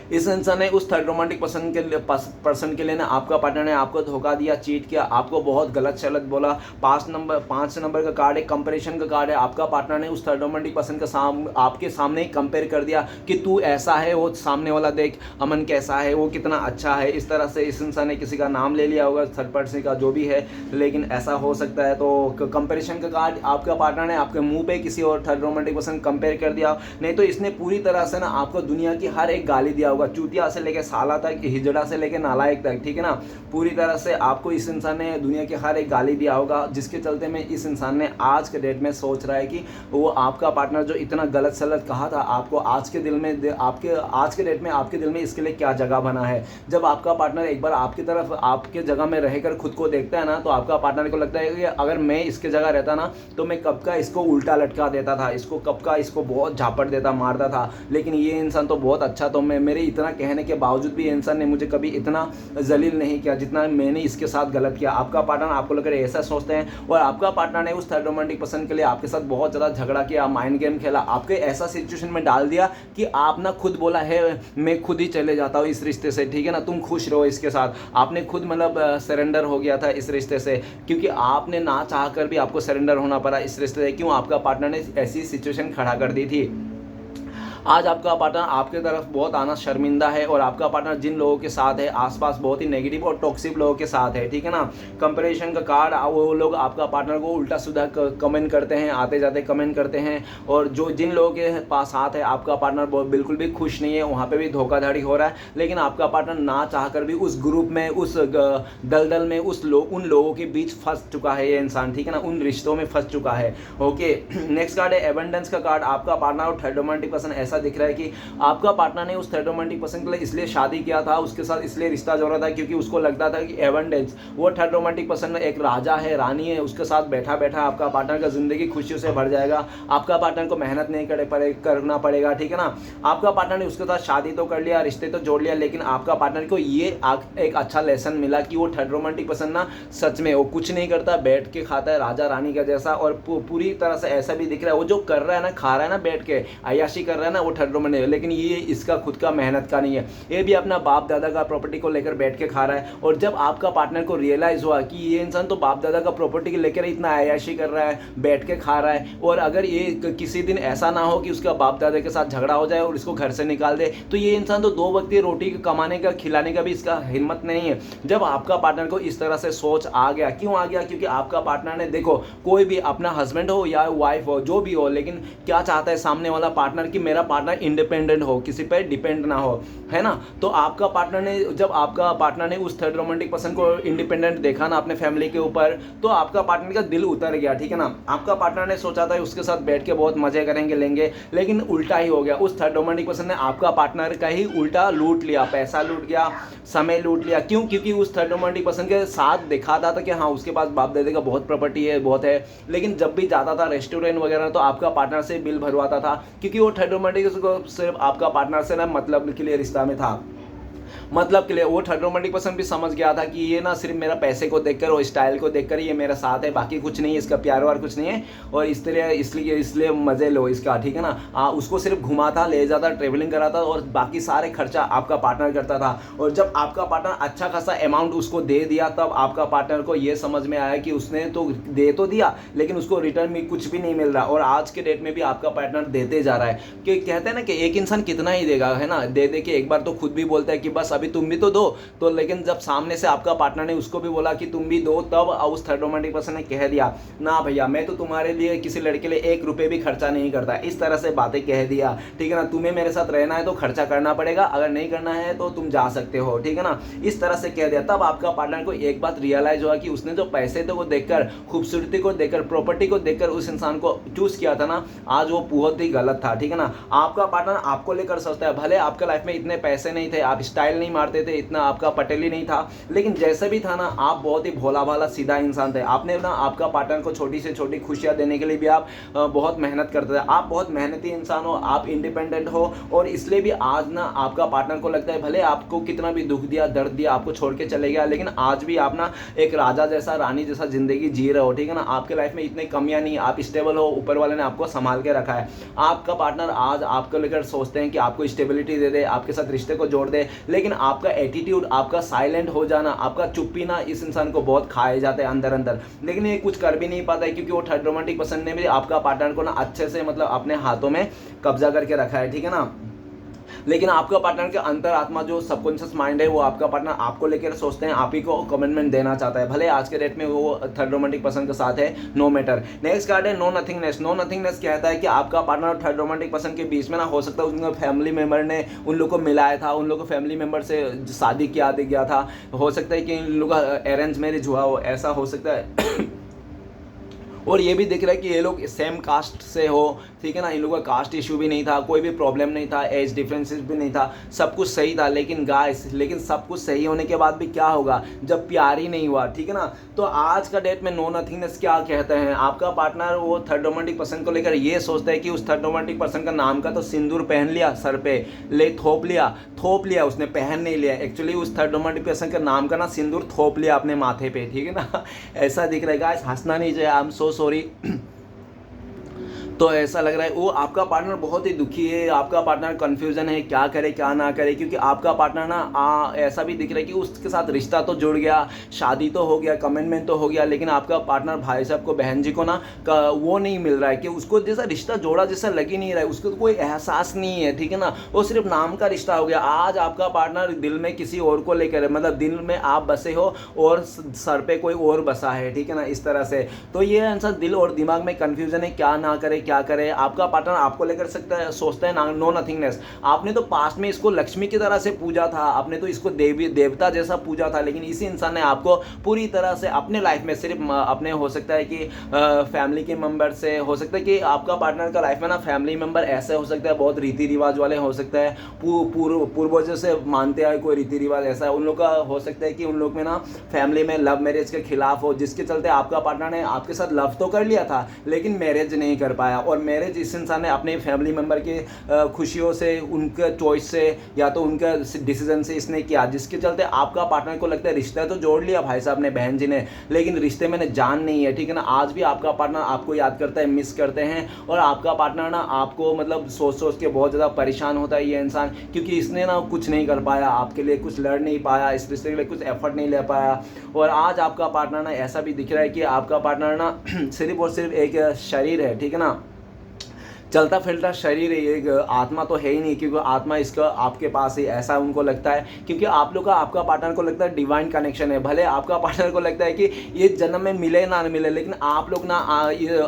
इस इंसान ने उस थर्ड रोमांटिक पर्सन के लिए ना आपका पार्टनर ने आपको धोखा दिया, चीट किया, आपको बहुत गलत शलत बोला। 5 नंबर का कार्ड है, कंपैरिजन का कार्ड है। आपका पार्टनर ने उस थर्ड रोमांटिक पर्सन का आपके सामने ही कंपेयर कर दिया कि तू ऐसा है, वो सामने वाला देख अमन कैसा है, वो कितना अच्छा है। इस तरह से इस इंसान ने किसी का नाम ले लिया होगा, थर्ड पर्सन का, जो भी है, लेकिन ऐसा हो सकता है। तो कंपैरिजन का कार्ड, आपका पार्टनर ने आपके मुंह पे किसी और थर्ड रोमांटिक पर्सन कंपेयर कर दिया, नहीं तो इसने पूरी तरह से ना आपको दुनिया की हर एक गाली दिया होगा, चूतिया से लेकर साला तक, हिजड़ा से लेकर नालायक तक, ठीक है ना। पूरी तरह से आपको इस इंसान ने दुनिया की हर एक गाली दिया होगा, जिसके चलते में इस इंसान ने आज के डेट में सोच रहा है कि वो आपका पार्टनर जो इतना गलत सलत कहा था आपको, आज के डेट में आपके दिल में इसके लिए क्या जगह बना है। जब आपका पार्टनर एक बार आपकी तरफ, आपके जगह में रहकर खुद को देखता है ना, तो आपका पार्टनर को लगता है कि अगर मैं इसके जगह रहता ना, तो मैं कब का इसको उल्टा लटका देता था, इसको कब का इसको बहुत झापट देता, मारता था। लेकिन ये इंसान तो बहुत अच्छा, तो मैं मेरे इतना कहने के बावजूद भी इंसान ने मुझे कभी इतना जलील नहीं किया जितना मैंने इसके साथ गलत किया। आपका पार्टनर आपको लेकर ऐसा सोचते हैं, और आपका पार्टनर ने उस थर्ड रोमांटिक पर्सन के लिए आपके साथ बहुत ज़्यादा झगड़ा किया, माइंड गेम खेला, आपके ऐसा सिचुएशन में डाल दिया कि आप ना खुद बोला है मैं खुद ही चले जाता हूँ इस रिश्ते से, ठीक है ना, तुम खुश रहो इसके साथ। आपने खुद मतलब सरेंडर हो गया था इस रिश्ते से, क्योंकि आपने ना चाह कर भी आपको सरेंडर होना पड़ा इस रिश्ते से। क्यों? आपका पार्टनर ने ऐसी सिचुएशन खड़ा कर दी थी। आज आपका पार्टनर आपके तरफ बहुत आना शर्मिंदा है, और आपका पार्टनर जिन लोगों के साथ है आसपास बहुत ही नेगेटिव और टॉक्सिक लोगों के साथ है, ठीक है ना। कंपैरिजन का कार्ड, वो लोग आपका पार्टनर को उल्टा सीधा कमेंट करते हैं, आते जाते कमेंट करते हैं, और जो जिन लोगों के पास साथ है आपका पार्टनर बिल्कुल भी खुश नहीं है, वहाँ पे भी धोखाधड़ी हो रहा है। लेकिन आपका पार्टनर ना चाह कर भी उस ग्रुप में, उस दलदल में, उन लोगों के बीच फंस चुका है ये इंसान, ठीक है ना, उन रिश्तों में फंस चुका है। ओके, नेक्स्ट कार्ड है एबंडेंस का कार्ड। आपका पार्टनर और थर्ड रोमांटिक पर्सन ऐसा ऐसा दिख रहा है कि आपका पार्टनर ने उस थर्ड रोमांटिक पर्सन के लिए इसलिए शादी किया था, उसके साथ इसलिए रिश्ता जोड़ा था क्योंकि उसको लगता था कि एबंडेंस, वो थर्ड रोमांटिक पर्सन एक राजा है, रानी है, उसके साथ बैठा बैठा आपका पार्टनर का जिंदगी खुशियों से भर जाएगा, आपका पार्टनर को मेहनत नहीं करना पड़ेगा, ठीक है ना। आपका पार्टनर ने उसके साथ शादी तो कर लिया, रिश्ते तो जोड़ लिया, लेकिन आपका पार्टनर को ये एक अच्छा लेसन मिला कि वो थर्ड रोमांटिक पर्सन ना सच में वो कुछ नहीं करता, बैठ के खाता है राजा रानी का जैसा, और पूरी तरह से ऐसा भी दिख रहा है वो जो कर रहा है ना, खा रहा है ना बैठ के, अय्याशी कर रहा है ना, वो थर्ड रोमांटिक है, लेकिन ये इसका खुद का मेहनत का नहीं है, ये भी अपना बाप दादा का प्रॉपर्टी को लेकर बैठ के खा रहा है। और जब आपका पार्टनर को रियलाइज हुआ कि ये इंसान तो बाप दादा का प्रॉपर्टी को लेकर इतना अय्याशी कर रहा है, बैठ के खा रहा है, और अगर ये किसी दिन ऐसा ना हो कि उसका बाप दादा के साथ झगड़ा हो जाए और इसको घर से निकाल दे, तो ये इंसान तो 2 वक्त की रोटी कमाने का, खिलाने का भी इसका हिम्मत नहीं है। जब आपका पार्टनर को इस तरह से सोच आ गया, क्यों आ गया? क्योंकि आपका पार्टनर ने, देखो कोई भी अपना हस्बैंड हो या वाइफ हो, जो भी हो, लेकिन क्या चाहता है सामने वाला पार्टनर कि मेरा पार्टनर इंडिपेंडेंट हो, किसी पर डिपेंड ना हो, है ना। तो आपका पार्टनर ने, जब आपका पार्टनर ने उस थर्ड रोमांटिक पर्सन को इंडिपेंडेंट देखा ना अपने फैमिली के ऊपर, तो आपका पार्टनर का दिल उतर गया, ठीक है ना। आपका पार्टनर ने सोचा था उसके साथ बैठ के बहुत मजे करेंगे, लेंगे, लेकिन उल्टा ही हो गया। उस थर्ड रोमांटिक पर्सन ने आपका पार्टनर का ही उल्टा लूट लिया, पैसा लूट गया, समय लूट लिया। क्यों? क्योंकि उस थर्ड रोमांटिक पर्सन के साथ दिखाता था कि हाँ उसके पास बाप दादा का बहुत प्रॉपर्टी है, बहुत है, लेकिन जब भी जाता था रेस्टोरेंट वगैरह तो आपका पार्टनर से बिल भरवाता था, क्योंकि वो थर्ड रोमांटिक को सिर्फ आपका पार्टनर से ना मतलब के लिए रिश्ता में था, मतलब के लिए। वो थर्ड रोमांटिक पर्सन भी समझ गया था कि ये ना सिर्फ मेरा पैसे को देखकर और स्टाइल को देखकर ये मेरा साथ है, बाकी कुछ नहीं है, इसका प्यार वार कुछ नहीं है, और इसलिए मजे लो इसका, ठीक है ना। उसको सिर्फ घुमाता, ले जाता, ट्रेवलिंग कराता, और बाकी सारे खर्चा आपका पार्टनर करता था। और जब आपका पार्टनर अच्छा खासा अमाउंट उसको दे दिया, तब आपका पार्टनर को ये समझ में आया कि उसने तो दे तो दिया, लेकिन उसको रिटर्न में कुछ भी नहीं मिल रहा। और आज के डेट में भी आपका पार्टनर देते जा रहा है, कि कहते हैं ना कि एक इंसान कितना ही देगा, है ना, दे दे के एक बार तो खुद भी बोलता है कि बस अभी तुम भी तो दो, तो लेकिन जब सामने से आपका पार्टनर ने उसको भी बोला कि तुम भी दो, तब उस थर्ड रोमांटिक पर्सन ने कह दिया ना भैया मैं तो तुम्हारे लिए, किसी लड़के के लिए 1 रुपये भी खर्चा नहीं करता, इस तरह से बातें कह दिया, ठीक है ना। तुम्हें मेरे साथ रहना है तो खर्चा करना पड़ेगा, अगर नहीं करना है तो तुम जा सकते हो, ठीक है ना, इस तरह से कह दिया। तब आपका पार्टनर को एक बात रियलाइज हुआ कि उसने जो पैसे को देखकर, खूबसूरती को देखकर, प्रॉपर्टी को देखकर उस इंसान को चूज किया था ना, आज वो बहुत ही गलत था, ठीक है ना। आपका पार्टनर आपको लेकर सोचता है, भले आपके लाइफ में इतने पैसे नहीं थे, आप स्टाइल नहीं मारते थे, इतना आपका पटेली नहीं था, लेकिन जैसे भी था ना, आप बहुत ही भोला भाला सीधा इंसान थे। आपने ना आपका पार्टनर को छोटी से छोटी खुशियां देने के लिए भी आप बहुत मेहनत करते थे। आप बहुत मेहनती इंसान हो, आप इंडिपेंडेंट हो, और इसलिए भी आज ना आपका पार्टनर को लगता है भले आपको कितना भी दुख दिया, दर्द दिया, आपको छोड़ के चले गया, लेकिन आज भी आप ना एक राजा जैसा, रानी जैसा जिंदगी जी रहे हो, ठीक है ना। आपके लाइफ में इतनी कमियां नहीं, आप स्टेबल हो, ऊपर वाले ने आपको संभाल के रखा है। आपका पार्टनर आज आपको लेकर सोचते हैं कि आपको स्टेबिलिटी दे दे, आपके साथ रिश्ते को जोड़ दे, लेकिन आपका एटीट्यूड, आपका साइलेंट हो जाना, आपका चुप्पी ना इस इंसान को बहुत खाए जाता है अंदर अंदर, लेकिन ये कुछ कर भी नहीं पाता है, क्योंकि वो थर्ड रोमांटिक पर्सन ने भी आपका पार्टनर को ना अच्छे से मतलब अपने हाथों में कब्जा करके रखा है, ठीक है ना। लेकिन आपका पार्टनर के अंतरात्मा, जो सबकॉन्शियस माइंड है, वो आपका पार्टनर आपको लेकर सोचते हैं, आप ही को कमिटमेंट देना चाहता है, भले आज के डेट में वो थर्ड रोमांटिक पर्सन के साथ है, नो मैटर। नेक्स्ट कार्ड है नो नथिंगनेस। नो नथिंगनेस कहता है कि आपका पार्टनर और थर्ड रोमांटिक पर्सन के बीच में ना, हो सकता है उनका फैमिली मेम्बर ने उन लोग को मिलाया था, उन लोग को फैमिली मेम्बर से शादी किया गया था, हो सकता है कि इन लोग का अरेंज मैरिज हुआ हो, ऐसा हो सकता है। और ये भी दिख रहा है कि ये लोग सेम कास्ट से हो, ठीक है ना, इन लोगों का कास्ट इशू भी नहीं था, कोई भी प्रॉब्लम नहीं था, एज डिफरेंसेस भी नहीं था, सब कुछ सही था। लेकिन गाइस, लेकिन सब कुछ सही होने के बाद भी क्या होगा जब प्यार ही नहीं हुआ, ठीक है ना। तो आज का डेट में नो नथिंगनेस क्या कहते हैं, आपका पार्टनर वो थर्ड रोमांटिक पर्सन को लेकर ये सोचता है कि उस थर्ड रोमांटिक पर्सन का नाम का तो सिंदूर पहन लिया, सर पे ले थोप लिया, उसने पहन नहीं लिया, एक्चुअली उस थर्ड रोमांटिक पर्सन के नाम का ना सिंदूर थोप लिया अपने माथे पे, ठीक है ना। ऐसा दिख रहा है गाइस, हंसना नहीं चाहिए, आई एम सो सॉरी। तो ऐसा लग रहा है वो आपका पार्टनर बहुत ही दुखी है, आपका पार्टनर कन्फ्यूजन है, क्या करे क्या ना करे, क्योंकि आपका पार्टनर ना ऐसा भी दिख रहा है कि उसके साथ रिश्ता तो जुड़ गया, शादी तो हो गया, कमिटमेंट तो हो गया, लेकिन आपका पार्टनर भाई साहब को, बहन जी को ना वो नहीं मिल रहा है कि उसको जैसा रिश्ता जोड़ा जैसा लग ही नहीं रहा है, उसको तो कोई एहसास नहीं है, ठीक है ना, वो सिर्फ नाम का रिश्ता हो गया। आज आपका पार्टनर दिल में किसी और को लेकर, मतलब दिल में आप बसे हो और सर पे कोई और बसा है, ठीक है ना, इस तरह से। तो ये इंसान दिल और दिमाग में कन्फ्यूजन है, क्या ना करे क्या करे। आपका पार्टनर आपको लेकर सकता है, सोचता है नो नथिंगनेस। आपने तो पास्ट में इसको लक्ष्मी की तरह से पूजा था, आपने तो इसको देवी देवता जैसा पूजा था, लेकिन इसी इंसान ने आपको पूरी तरह से अपने लाइफ में सिर्फ अपने हो सकता है कि फैमिली के मेंबर से, हो सकता है कि आपका पार्टनर का लाइफ में ना फैमिली मेंबर ऐसे हो सकता है बहुत रीति रिवाज वाले हो सकता है, पूर्वजों से मानते आए कोई रीति रिवाज ऐसा उन लोग का हो सकता है कि उन लोग में ना फैमिली में लव मैरिज के खिलाफ हो, जिसके चलते आपका पार्टनर ने आपके साथ लव तो कर लिया था लेकिन मैरिज नहीं कर पाया। और मैरिज इस इंसान ने अपने फैमिली मेंबर के खुशियों से, उनके चॉइस से या तो उनका डिसीजन से इसने किया, जिसके चलते आपका पार्टनर को लगता है रिश्ता तो जोड़ लिया भाई साहब ने, बहन जी ने, लेकिन रिश्ते में जान नहीं है, ठीक है ना। आज भी आपका पार्टनर आपको याद करता है, मिस करते हैं, और आपका पार्टनर ना आपको मतलब सोच सोच के बहुत ज़्यादा परेशान होता है ये इंसान, क्योंकि इसने ना कुछ नहीं कर पाया आपके लिए, कुछ लड़ नहीं पाया, इस रिश्ते के लिए कुछ एफर्ट नहीं ले पाया। और आज आपका पार्टनर ना ऐसा भी दिख रहा है कि आपका पार्टनर ना सिर्फ और सिर्फ एक शरीर है, ठीक है ना, चलता फिरता शरीर है, एक आत्मा तो है ही नहीं, क्योंकि आत्मा इसका आपके पास ही, ऐसा उनको लगता है, क्योंकि आप लोग का आपका पार्टनर को लगता है डिवाइन कनेक्शन है। भले आपका पार्टनर को लगता है कि ये जन्म में मिले ना मिले, लेकिन आप लोग ना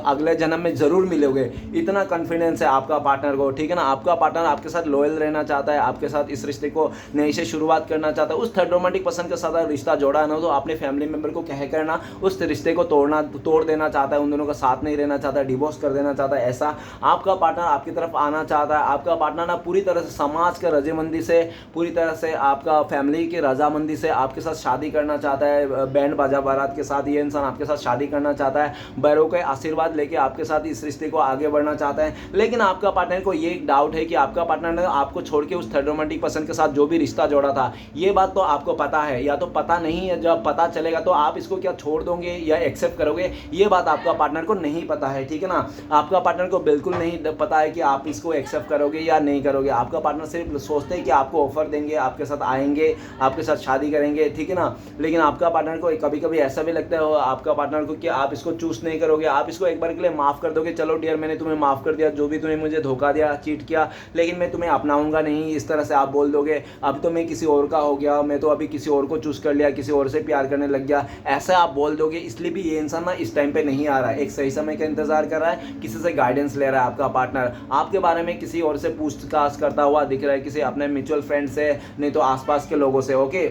अगले जन्म में ज़रूर मिलोगे, इतना कॉन्फिडेंस है आपका पार्टनर को, ठीक है ना। आपका पार्टनर आपके साथ लॉयल रहना चाहता है, आपके साथ इस रिश्ते को नई से शुरुआत करना चाहता है। उस थर्ड रोमांटिक पर्सन के साथ रिश्ता जोड़ा ना, तो अपने फैमिली मेम्बर को कह करना उस रिश्ते को तोड़ देना चाहता है, उन दोनों का साथ नहीं रहना चाहता, डिवोर्स कर देना चाहता है। ऐसा आपका पार्टनर आपकी तरफ आना चाहता है। आपका पार्टनर ना पूरी तरह से समाज के रजामंदी से, पूरी तरह से आपका फैमिली की रजामंदी से आपके साथ शादी करना चाहता है, बैंड बाजा बारात के साथ ये इंसान आपके साथ शादी करना चाहता है, बड़ों के आशीर्वाद लेके आपके साथ इस रिश्ते को आगे बढ़ना चाहता है। लेकिन आपका पार्टनर को ये एक डाउट है कि आपका पार्टनर ने आपको छोड़ के उस थर्ड रोमांटिक पर्सन के साथ जो भी रिश्ता जोड़ा था, ये बात तो आपको पता है, या तो पता नहीं है, जब पता चलेगा तो आप इसको क्या छोड़ दोगे या एक्सेप्ट करोगे, ये बात आपका पार्टनर को नहीं पता है, ठीक है ना। आपका पार्टनर को बिल्कुल नहीं पता है कि आप इसको एक्सेप्ट करोगे या नहीं करोगे। आपका पार्टनर सिर्फ सोचते हैं कि आपको ऑफर देंगे, आपके साथ आएंगे, आपके साथ शादी करेंगे, ठीक है ना। लेकिन आपका पार्टनर को कभी कभी ऐसा भी लगता है आपका पार्टनर को कि आप इसको चूज नहीं करोगे, आप इसको एक बार के लिए माफ़ कर दोगे, चलो डियर मैंने तुम्हें माफ़ कर दिया, जो भी तुम्हें मुझे धोखा दिया, चीट किया, लेकिन मैं तुम्हें अपनाऊंगा नहीं, इस तरह से आप बोल दोगे। अब तो मैं किसी और का हो गया, मैं तो अभी किसी और को चूज कर लिया, किसी और से प्यार करने लग गया, ऐसा आप बोल दोगे। इसलिए भी ये इंसान ना इस टाइम पे नहीं आ रहा है, एक सही समय का इंतजार कर रहा है, किसी से गाइडेंस ले रहा है। आपका पार्टनर आपके बारे में किसी और से पूछताछ करता हुआ दिख रहा है, किसी अपने म्यूचुअल फ्रेंड से, नहीं तो आसपास के लोगों से, ओके।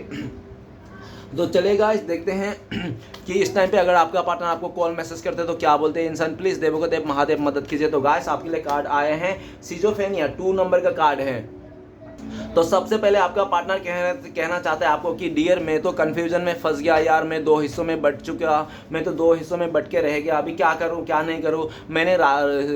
तो चलेगा, इस देखते हैं कि इस टाइम पे अगर आपका पार्टनर आपको कॉल मैसेज करते हैं तो क्या बोलते हैं इंसान। प्लीज़ देवों को देव महादेव मदद कीजिए। तो गाइस आपके लिए कार्ड आए हैं सिजोफ्रेनिया, 2 नंबर का कार्ड है। तो सबसे पहले आपका पार्टनर कहना चाहता है आपको कि डियर मैं तो कंफ्यूजन में फंस गया यार, मैं 2 हिस्सों में बट चुका, मैं तो 2 हिस्सों में बट के रह गया, अभी क्या करूं क्या नहीं करूं। मैंने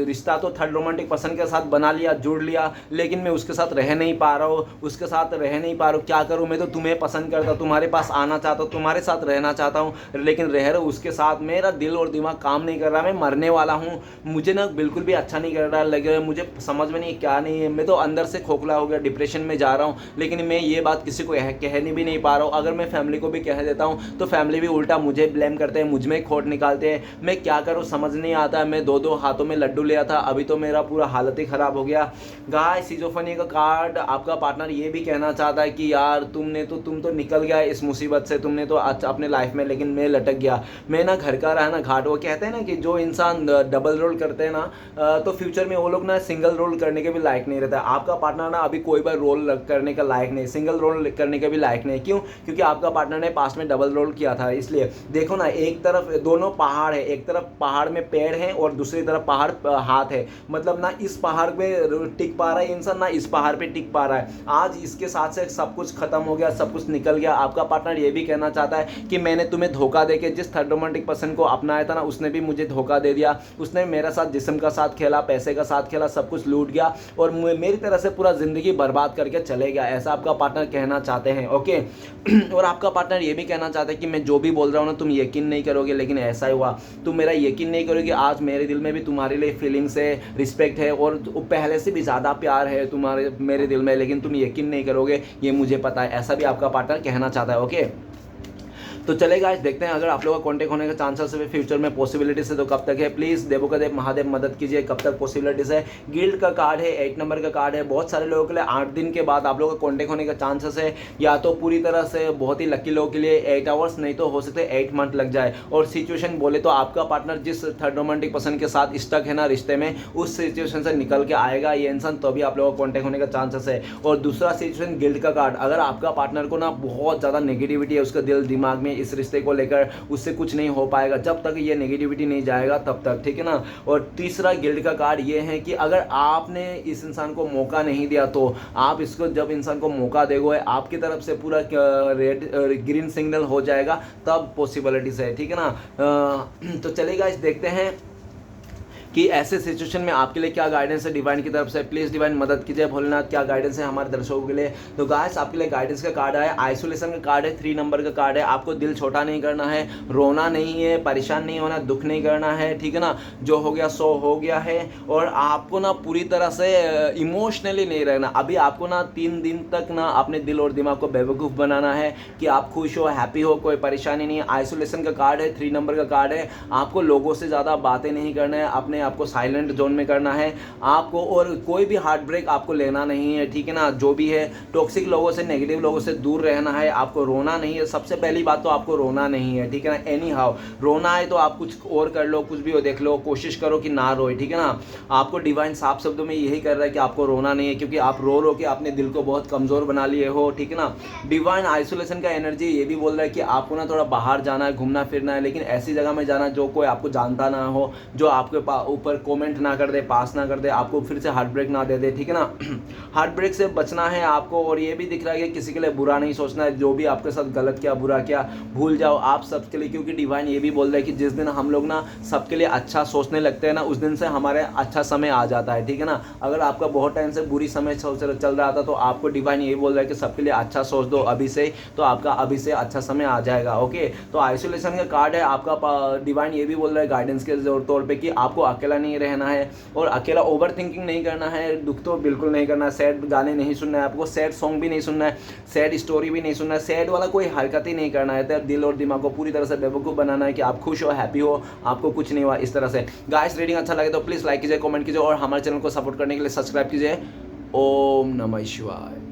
रिश्ता तो थर्ड रोमांटिक पर्सन के साथ बना लिया, जुड़ लिया, लेकिन मैं उसके साथ रह नहीं पा रहा हूँ, उसके साथ रह नहीं पा रहा हूँ, क्या करूँ। मैं तो तुम्हें पसंद करता, तुम्हारे पास आना चाहता हूँ, तुम्हारे साथ रहना चाहता हूँ, लेकिन रह रहा हूँ उसके साथ, मेरा दिल और दिमाग काम नहीं कर रहा, मैं मरने वाला हूँ, मुझे ना बिल्कुल भी अच्छा नहीं कर रहा, लग रहा है मुझे समझ में नहीं क्या नहीं है, मैं तो अंदर से खोखला हो गया, डिप्रेशन में जा रहा हूँ, लेकिन मैं ये बात किसी को कहने भी नहीं पा रहा हूँ। अगर मैं फैमिली को भी कह देता हूँ तो फैमिली भी उल्टा मुझे ब्लेम करते हैं, मुझ में खोट निकालते हैं, मैं क्या करूँ समझ नहीं आता। मैं 2 हाथों में लड्डू लिया था, अभी तो मेरा पूरा हालत ही ख़राब हो गया। गाइस सिजोफ्रेनिया का कार्ड, आपका पार्टनर ये भी कहना चाहता है कि यार तुम तो निकल गया इस मुसीबत से, तुमने तो अपने लाइफ में, लेकिन मैं लटक गया, मैं ना घर का रहा ना घाट। वो कहते हैं ना कि जो इंसान डबल रोल करते हैं ना तो फ्यूचर में वो लोग ना सिंगल रोल करने के भी लायक नहीं रहता। आपका पार्टनर ना अभी कोई बार रोल करने का लायक नहीं, सिंगल रोल करने के भी लायक नहीं। क्यों? क्योंकि आपका पार्टनर ने पास्ट में डबल रोल किया था। इसलिए देखो ना, एक तरफ दोनों पहाड़ है, एक तरफ पहाड़ में पैर है और दूसरी तरफ पहाड़ हाथ है, मतलब ना इस पहाड़ पे टिक पा रहा है इंसान, ना इस पहाड़ पे टिक पा रहा है। आज इसके साथ से सब कुछ खत्म हो गया, सब कुछ निकल गया। आपका पार्टनर ये भी कहना चाहता है कि मैंने तुम्हें धोखा देके जिस थर्ड रोमांटिक पर्सन को अपनाया था ना, उसने भी मुझे धोखा दे दिया, उसने मेरे साथ जिस्म का साथ खेला, पैसे का साथ खेला, सब कुछ लूट गया और मेरी तरह से पूरा जिंदगी बर्बाद करके चले गया, ऐसा आपका पार्टनर कहना चाहते हैं, ओके। और आपका पार्टनर ये भी कहना चाहता है कि मैं जो भी बोल रहा हूँ ना तुम यकीन नहीं करोगे, लेकिन ऐसा ही हुआ, तुम मेरा यकीन नहीं करोगे। आज मेरे दिल में भी तुम्हारे लिए फीलिंग्स है, रिस्पेक्ट है और पहले से भी ज़्यादा प्यार है तुम्हारे मेरे दिल में, लेकिन तुम यकीन नहीं करोगे, ये मुझे पता है, ऐसा भी आपका पार्टनर कहना चाहता है, ओके। तो चलेगा आज देखते हैं अगर आप लोगों का कॉन्टेक्ट होने का चांसेस है फ्यूचर में पॉसिबिलिटीज है तो कब तक है। प्लीज़ देवो का देव महादेव मदद कीजिए, कब तक पॉसिबिलिटीज है। गिल्ड का कार्ड है, 8 नंबर का कार्ड है। बहुत सारे लोगों के लिए 8 दिन के बाद आप लोगों का कॉन्टेक्ट होने का चांसेस है, या तो पूरी तरह से बहुत ही लकी लोगों के लिए 8 आवर्स, नहीं तो हो सकते 8 मंथ लग जाए। और सिचुएशन बोले तो आपका पार्टनर जिस थर्ड रोमांटिक पर्सन के साथ स्टक है ना रिश्ते में, उस सिचुएशन से निकल के आएगा ये इंसान, तो भी आप लोगों का कॉन्टेक्ट होने का चांसेस है। और दूसरा सिचुएशन गिल्ड का कार्ड, अगर आपका पार्टनर को ना बहुत ज़्यादा नेगेटिविटी है उसका दिल दिमाग में इस रिश्ते को लेकर, उससे कुछ नहीं हो पाएगा जब तक ये नेगेटिविटी नहीं जाएगा तब तक, ठीक है ना। और तीसरा गिल्ड का कार्ड ये है कि अगर आपने इस इंसान को मौका नहीं दिया तो आप इसको जब इंसान को मौका दोगे आपकी तरफ से पूरा रेड ग्रीन सिग्नल हो जाएगा, तब पॉसिबिलिटीज है, ठीक है ना। तो चलेगा इस देखते हैं कि ऐसे सिचुएशन में आपके लिए क्या गाइडेंस है डिवाइन की तरफ से। प्लीज़ डिवाइन मदद कीजिए, भोलेनाथ क्या गाइडेंस है हमारे दर्शकों के लिए। तो गाइस आपके लिए गाइडेंस का कार्ड है, आइसोलेशन का कार्ड है, 3 नंबर का कार्ड है। आपको दिल छोटा नहीं करना है, रोना नहीं है, परेशान नहीं होना, दुख नहीं करना है, ठीक है ना। जो हो गया सो हो गया है। और आपको ना पूरी तरह से इमोशनली नहीं रहना। अभी आपको ना 3 दिन तक ना अपने दिल और दिमाग को बेवकूफ़ बनाना है कि आप खुश हो, हैप्पी हो, कोई परेशानी नहीं है। आइसोलेशन का कार्ड है, 3 नंबर का कार्ड है। आपको लोगों से ज़्यादा बातें नहीं करना है, अपने आपको साइलेंट जोन में करना है आपको, और कोई भी हार्ट ब्रेक आपको लेना नहीं है, ठीक है ना। जो भी है टॉक्सिक लोगों से, नेगेटिव लोगों से दूर रहना है, आपको रोना नहीं है। सबसे पहली बात तो आपको रोना नहीं है, ठीक है ना। एनी हाउ रोना है तो आप कुछ और कर लो, कुछ भी हो देख लो, कोशिश करो कि ना रोए, ठीक है ना। आपको डिवाइन साफ शब्दों में यही कर रहा है कि आपको रोना नहीं है, क्योंकि आप रो रो के अपने दिल को बहुत कमज़ोर बना लिए हो, ठीक है ना। डिवाइन आइसोलेशन का एनर्जी ये भी बोल रहा है कि आपको ना थोड़ा बाहर जाना है, घूमना फिरना है, लेकिन ऐसी जगह में जाना जो कोई आपको जानता ना हो, जो आपके ऊपर कमेंट ना कर दे, पास ना कर दे, आपको फिर से हार्ट ब्रेक ना दे दे, ठीक है ना। हार्ट ब्रेक से बचना है आपको। और ये भी दिख रहा है कि किसी के लिए बुरा नहीं सोचना है, जो भी आपके साथ गलत किया, बुरा किया, भूल जाओ आप सबके लिए, क्योंकि डिवाइन ये भी बोल रहा है कि जिस दिन हम लोग ना सबके लिए अच्छा सोचने लगते हैं ना, उस दिन से हमारे अच्छा समय आ जाता है, ठीक है ना। अगर आपका बहुत टाइम से बुरी समय चल रहा था तो आपको डिवाइन यही बोल रहा है कि सबके लिए अच्छा सोच दो अभी से, तो आपका अभी से अच्छा समय आ जाएगा। ओके, तो आइसोलेशन का कार्ड है आपका। डिवाइन ये भी बोल रहा है गाइडेंस के तौर पे कि आपको अकेला नहीं रहना है, और अकेला ओवर थिंकिंग नहीं करना है, दुख तो बिल्कुल नहीं करना है, सैड गाने नहीं सुनना है आपको, सैड सॉन्ग भी नहीं सुनना है, सैड स्टोरी भी नहीं सुनना है, सैड वाला कोई हरकत ही नहीं करना है। तो दिल और दिमाग को पूरी तरह से बेवकूफ़ बनाना है कि आप खुश हो, हैप्पी हो, आपको कुछ नहीं हुआ, इस तरह से। गाइस रीडिंग अच्छा लगे तो प्लीज़ लाइक कीजिए, कमेंट कीजिए, और हमारे चैनल को सपोर्ट करने के लिए सब्सक्राइब कीजिए। ओम नमः शिवाय।